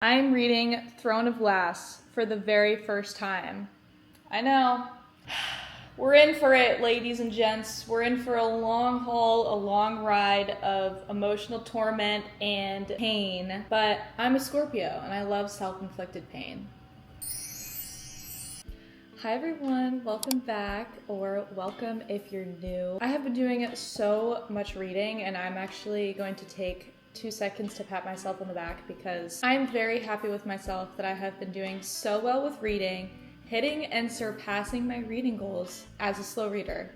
I'm reading Throne of Glass for the very first time. I know. We're in for it, ladies and gents. We're in for a long haul, a long ride of emotional torment and pain. But I'm a Scorpio and I love self-inflicted pain. Hi everyone, welcome back, or welcome if you're new. I have been doing so much reading and I'm actually going to take 2 seconds to pat myself on the back because I'm very happy with myself that I have been doing so well with reading, hitting and surpassing my reading goals as a slow reader.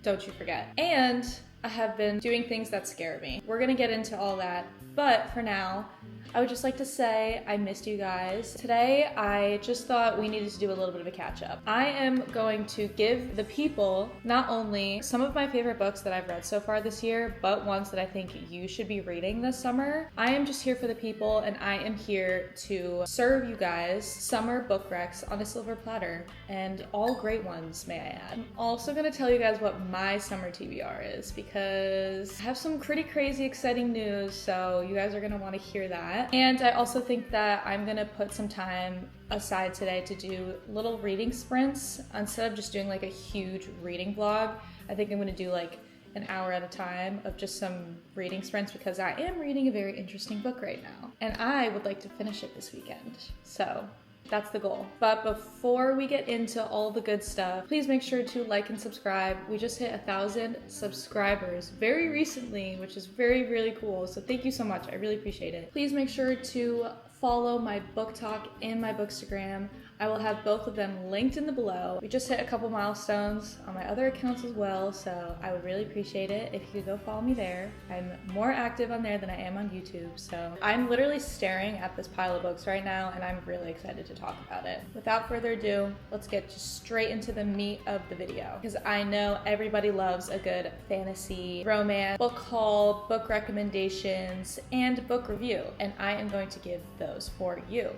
Don't you forget. And I have been doing things that scare me. We're gonna get into all that, but for now, I would just like to say I missed you guys. Today, I just thought we needed to do a little bit of a catch up. I am going to give the people not only some of my favorite books that I've read so far this year, but ones that I think you should be reading this summer. I am just here for the people and I am here to serve you guys summer book recs on a silver platter, and all great ones, may I add. I'm also gonna tell you guys what my summer TBR is because I have some pretty crazy exciting news, so you guys are gonna wanna hear that. And I also think that I'm gonna put some time aside today to do little reading sprints instead of just doing like a huge reading vlog. I think I'm gonna do like an hour at a time of just some reading sprints because I am reading a very interesting book right now and I would like to finish it this weekend. So that's the goal. But before we get into all the good stuff, please make sure to like and subscribe. We just hit 1,000 subscribers very recently, which is really cool. So thank you so much. I really appreciate it. Please make sure to follow my book talk and my bookstagram. I will have both of them linked in the below. We just hit a couple milestones on my other accounts as well, so I would really appreciate it if you could go follow me there. I'm more active on there than I am on YouTube, so I'm literally staring at this pile of books right now and I'm really excited to talk about it. Without further ado, let's get just straight into the meat of the video because I know everybody loves a good fantasy, romance, book haul, book recommendations, and book review, and I am going to give those for you.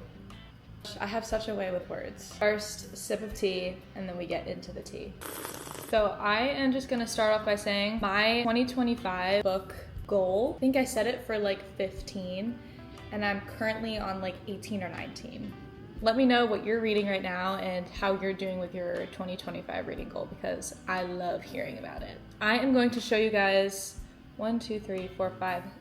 I have such a way with words. First, sip of tea, and then we get into the tea. So I am just gonna start off by saying my 2025 book goal, I think I set it for like 15, and I'm currently on like 18 or 19. Let me know what you're reading right now and how you're doing with your 2025 reading goal because I love hearing about it. I am going to show you guys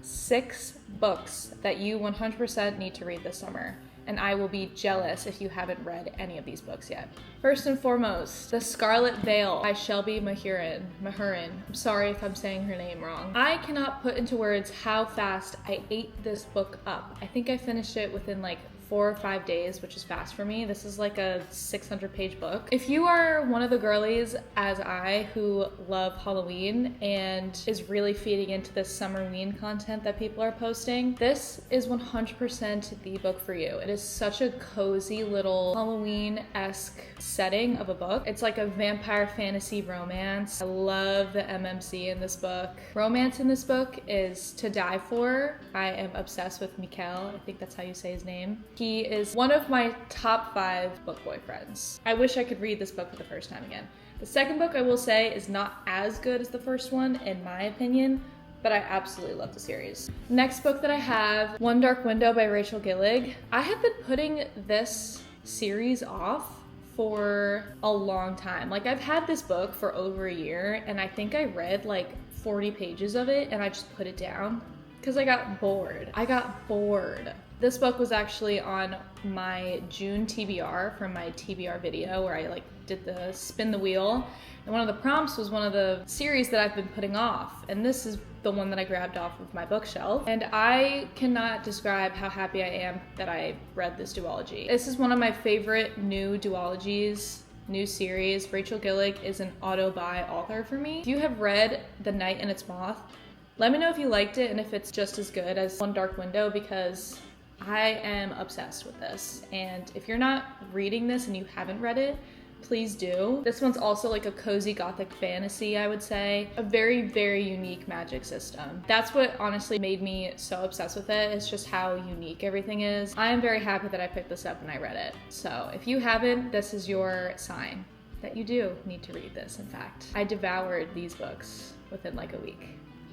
6 books that you 100% need to read this summer. And I will be jealous if you haven't read any of these books yet. First and foremost, The Scarlet Veil by Shelby Mahurin. I'm sorry if I'm saying her name wrong. I cannot put into words how fast I ate this book up. I think I finished it within like 4 or 5 days, which is fast for me. This is like a 600-page book. If you are one of the girlies, as I, who love Halloween and is really feeding into this summerween content that people are posting, this is 100% the book for you. It is such a cozy little Halloween-esque setting of a book. It's like a vampire fantasy romance. I love the MMC in this book. Romance in this book is to die for. I am obsessed with Mikkel. I think that's how you say his name. He is one of my top 5 book boyfriends. I wish I could read this book for the first time again. The second book, I will say, is not as good as the first one, in my opinion, but I absolutely love the series. Next book that I have, One Dark Window by Rachel Gillig. I have been putting this series off for a long time. Like, I've had this book for over a year, and I think I read like 40 pages of it, and I just put it down because I got bored. This book was actually on my June TBR from my TBR video where I like did the spin the wheel. And one of the prompts was one of the series that I've been putting off. And this is the one that I grabbed off of my bookshelf. And I cannot describe how happy I am that I read this duology. This is one of my favorite new duologies, new series. Rachel Gillig is an auto-buy author for me. If you have read The Night and Its Moth, let me know if you liked it and if it's just as good as One Dark Window because I am obsessed with this. And if you're not reading this and you haven't read it, please do. This one's also like a cozy gothic fantasy, I would say. A very unique magic system. That's what honestly made me so obsessed with it. It's just how unique everything is. I am very happy that I picked this up and I read it. So if you haven't, this is your sign that you do need to read this, in fact. I devoured these books within like a week.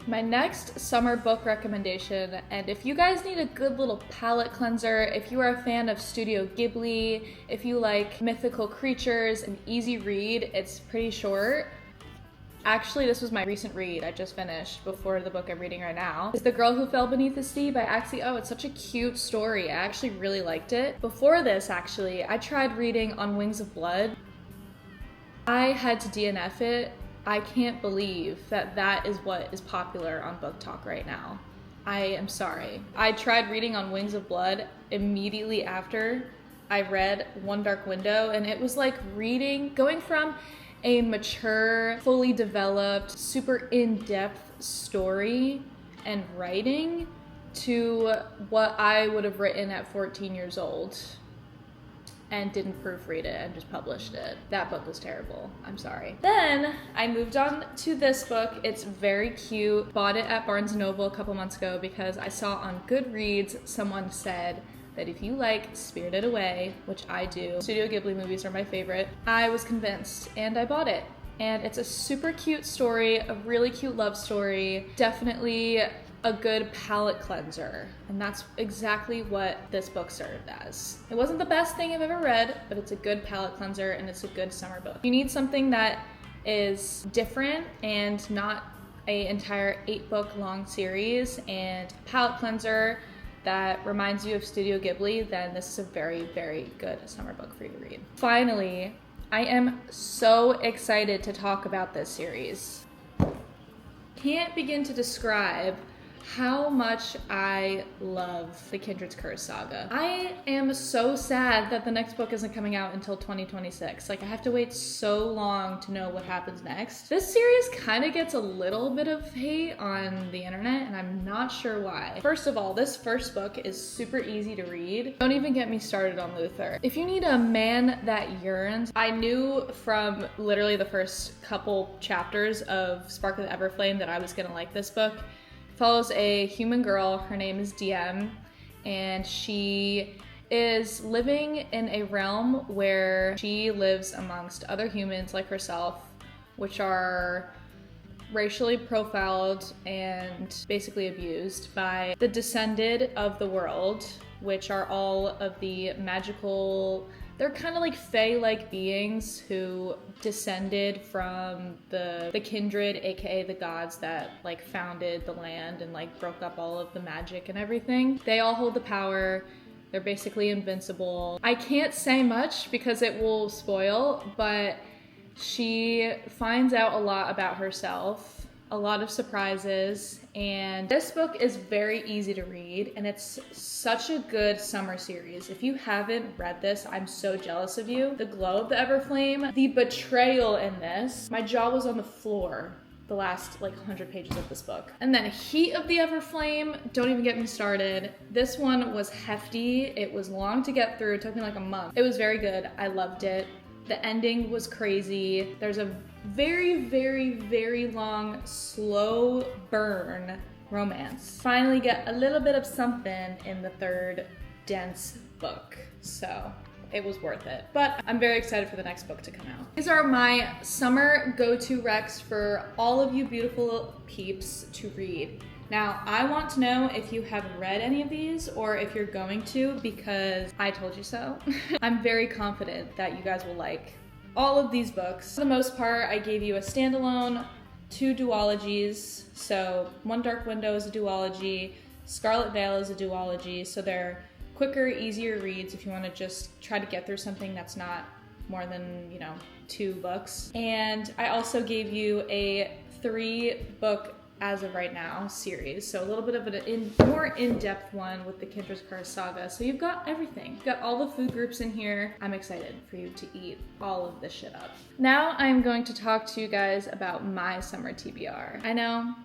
My next summer book recommendation, and if you guys need a good little palate cleanser, if you are a fan of Studio Ghibli, if you like mythical creatures, an easy read, it's pretty short. Actually, this was my recent read I just finished before the book I'm reading right now. It's The Girl Who Fell Beneath the Sea by Axie. Oh, it's such a cute story. I actually really liked it. Before this, actually, I tried reading On Wings of Blood. I had to DNF it. I can't believe that that is what is popular on Book Talk right now. I am sorry. I tried reading On Wings of Blood immediately after I read One Dark Window, and it was like going from a mature, fully developed, super in-depth story and writing to what I would have written at 14 years old and didn't proofread it and just published it. That book was terrible. I'm sorry. Then I moved on to this book. It's very cute. Bought it at Barnes & Noble a couple months ago because I saw on Goodreads someone said that if you like Spirited Away, which I do, Studio Ghibli movies are my favorite, I was convinced and I bought it. And it's a super cute story, a really cute love story, definitely a good palate cleanser. And that's exactly what this book served as. It wasn't the best thing I've ever read, but it's a good palate cleanser and it's a good summer book. You need something that is different and not an entire 8-book long series and palate cleanser that reminds you of Studio Ghibli, then this is a very, very good summer book for you to read. Finally, I am so excited to talk about this series. Can't begin to describe how much I love the Kindred's Curse saga. I am so sad that the next book isn't coming out until 2026. Like, I have to wait so long to know what happens next. This series kind of gets a little bit of hate on the internet, and I'm not sure why. First of all, this first book is super easy to read. Don't even get me started on Luther. If you need a man that yearns, I knew from literally the first couple chapters of Spark of the Everflame that I was gonna like this book. Follows a human girl, her name is DM, and she is living in a realm where she lives amongst other humans like herself, which are racially profiled and basically abused by the descended of the world, which are all of the magical, they're kind of like fae-like beings who descended from the kindred, aka the gods that like founded the land and like broke up all of the magic and everything. They all hold the power. They're basically invincible. I can't say much because it will spoil, but she finds out a lot about herself, a lot of surprises, and this book is very easy to read, and it's such a good summer series. If you haven't read this, I'm so jealous of you. The Glow of the Everflame, the betrayal in this, my jaw was on the floor the last like 100 pages of this book. And then Heat of the Everflame, don't even get me started. This one was hefty. It was long to get through. It took me like a month. It was very good. I loved it. The ending was crazy. There's a very, very, very long, slow burn romance. Finally get a little bit of something in the third dense book. So it was worth it. But I'm very excited for the next book to come out. These are my summer go-to recs for all of you beautiful peeps to read. Now, I want to know if you have read any of these or if you're going to, because I told you so. I'm very confident that you guys will like all of these books. For the most part, I gave you a standalone, 2 duologies. So One Dark Window is a duology, Scarlet Veil is a duology, so they're quicker, easier reads if you want to just try to get through something that's not more than, 2 books. And I also gave you a 3-book as of right now series, so a little bit of an more in-depth one with the Kindred's Curse saga. So you've got everything. You've got all the food groups in here. I'm excited for you to eat all of this shit up. Now I'm going to talk to you guys about my summer TBR. I know.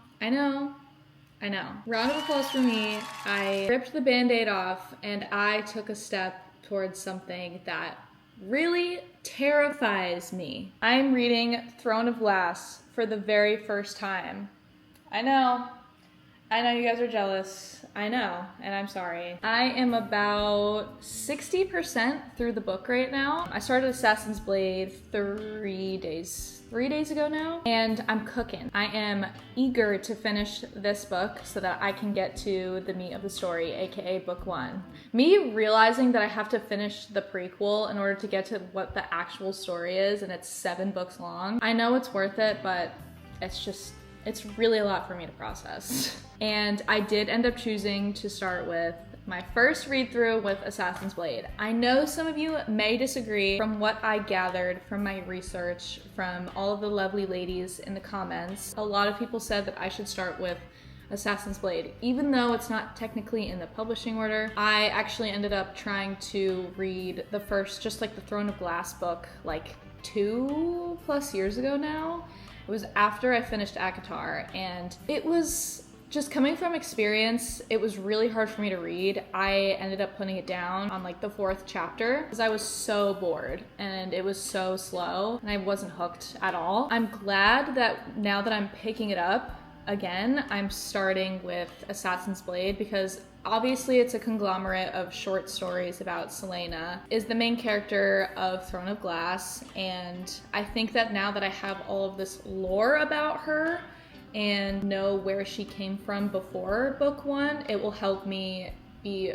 Round of applause for me. I ripped the band-aid off and I took a step towards something that really terrifies me. I'm reading Throne of Glass for the very first time. I know you guys are jealous. I know, and I'm sorry. I am about 60% through the book right now. I started Assassin's Blade 3 days ago now, and I'm cooking. I am eager to finish this book so that I can get to the meat of the story, aka book 1. Me realizing that I have to finish the prequel in order to get to what the actual story is, and it's 7 books long. I know it's worth it, but it's really a lot for me to process. And I did end up choosing to start with my first read through with Assassin's Blade. I know some of you may disagree. From what I gathered from my research, from all of the lovely ladies in the comments, a lot of people said that I should start with Assassin's Blade. Even though it's not technically in the publishing order, I actually ended up trying to read the first, just like the Throne of Glass book, like 2+ years ago now. It was after I finished ACOTAR, and it was just coming from experience, it was really hard for me to read. I ended up putting it down on like the 4th chapter because I was so bored and it was so slow and I wasn't hooked at all. I'm glad that now that I'm picking it up again, I'm starting with Assassin's Blade because obviously it's a conglomerate of short stories about Selena, is the main character of Throne of Glass, and I think that now that I have all of this lore about her and know where she came from before book 1, it will help me be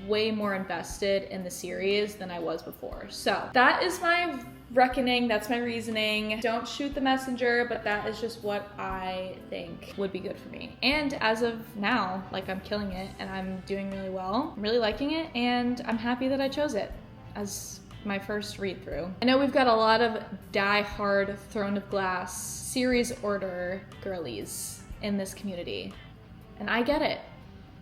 way more invested in the series than I was before. So that is my reckoning, that's my reasoning. Don't shoot the messenger, but that is just what I think would be good for me. And as of now, like, I'm killing it and I'm doing really well. I'm really liking it, and I'm happy that I chose it as my first read through. I know we've got a lot of die-hard Throne of Glass series order girlies in this community, and I get it.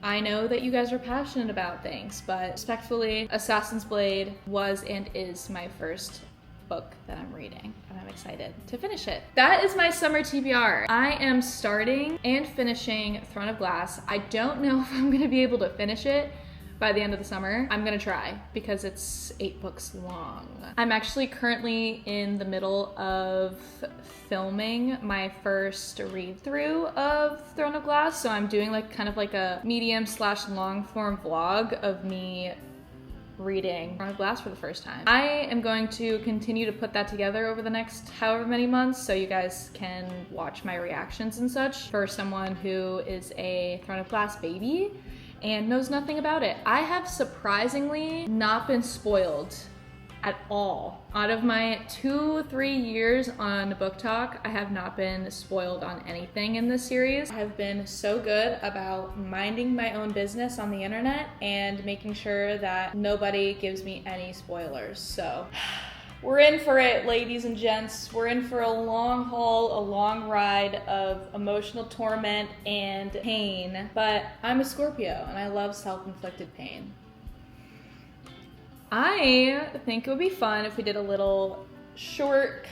I know that you guys are passionate about things, but respectfully, Assassin's Blade was and is my first book that I'm reading, and I'm excited to finish it. That is my summer TBR. I am starting and finishing Throne of Glass. I don't know if I'm gonna be able to finish it by the end of the summer. I'm gonna try because it's 8 books long. I'm actually currently in the middle of filming my first read through of Throne of Glass, so I'm doing like kind of like a medium/long form vlog of me reading Throne of Glass for the first time. I am going to continue to put that together over the next however many months so you guys can watch my reactions and such. For someone who is a Throne of Glass baby and knows nothing about it, I have surprisingly not been spoiled at all. Out of my 2-3 years on Book Talk, I have not been spoiled on anything in this series. I have been so good about minding my own business on the internet and making sure that nobody gives me any spoilers. So we're in for it, ladies and gents. We're in for a long haul, a long ride of emotional torment and pain. But I'm a Scorpio and I love self-inflicted pain. I think it would be fun if we did a little short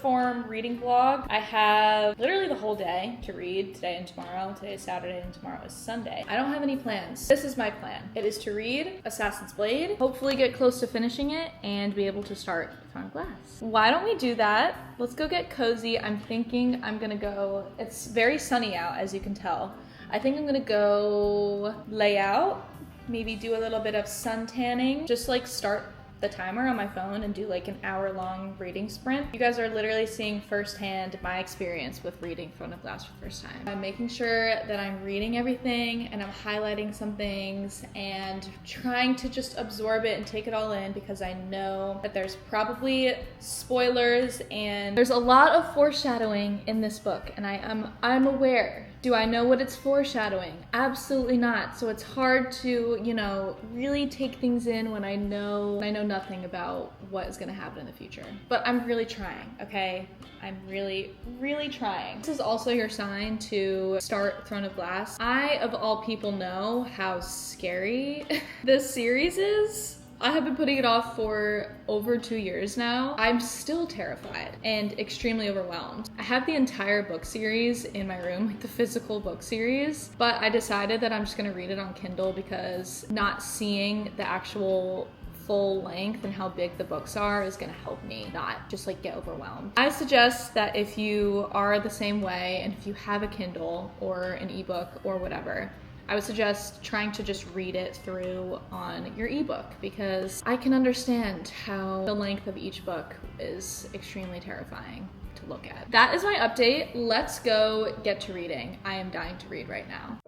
form reading vlog. I have literally the whole day to read, today and tomorrow. Today is Saturday and tomorrow is Sunday. I don't have any plans. This is my plan. It is to read Assassin's Blade, hopefully get close to finishing it, and be able to start Throne of Glass. Why don't we do that? Let's go get cozy. I'm thinking I'm gonna go, it's very sunny out as you can tell. I think I'm gonna go lay out, maybe do a little bit of sun tanning, just like start the timer on my phone and do like an hour-long reading sprint. You guys are literally seeing firsthand my experience with reading Throne of Glass for the first time. I'm making sure that I'm reading everything and I'm highlighting some things and trying to just absorb it and take it all in because I know that there's probably spoilers and there's a lot of foreshadowing in this book, and I'm aware. Do I know what it's foreshadowing? Absolutely not. So it's hard to, you know, really take things in when I know nothing about what is gonna happen in the future. But I'm really trying, okay? I'm really, really trying. This is also your sign to start Throne of Glass. I, of all people, know how scary this series is. I have been putting it off for over 2 years now. I'm still terrified and extremely overwhelmed. I have the entire book series in my room, like the physical book series, but I decided that I'm just gonna read it on Kindle because not seeing the actual full length and how big the books are is gonna help me not just like get overwhelmed. I suggest that if you are the same way and if you have a Kindle or an ebook or whatever, I would suggest trying to just read it through on your ebook, because I can understand how the length of each book is extremely terrifying to look at. That is my update. Let's go get to reading. I am dying to read right now.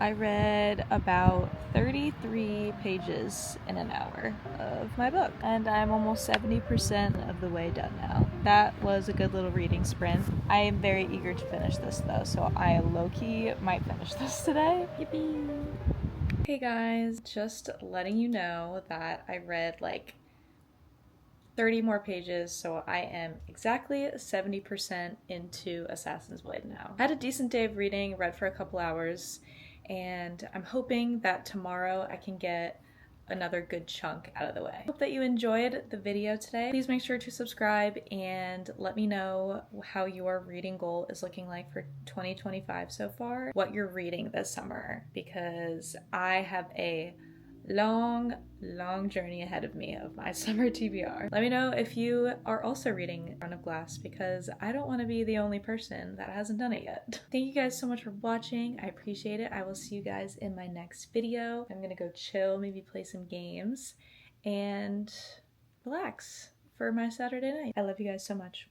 I read about 33 pages in an hour of my book, and I'm almost 70% of the way done now. That was a good little reading sprint. I am very eager to finish this though, so I low-key might finish this today. Yippee! Hey guys, just letting you know that I read like 30 more pages, so I am exactly 70% into Assassin's Blade now. I had a decent day of reading, read for a couple hours, and I'm hoping that tomorrow I can get another good chunk out of the way. Hope that you enjoyed the video today. Please make sure to subscribe and let me know how your reading goal is looking like for 2025 so far, what you're reading this summer, because I have a long journey ahead of me of my summer TBR. Let me know if you are also reading Front of Glass, because I don't want to be the only person that hasn't done it yet. Thank you guys so much for watching. I appreciate it. I will see you guys in my next video. I'm gonna go chill, maybe play some games, and relax for my Saturday night. I love you guys so much.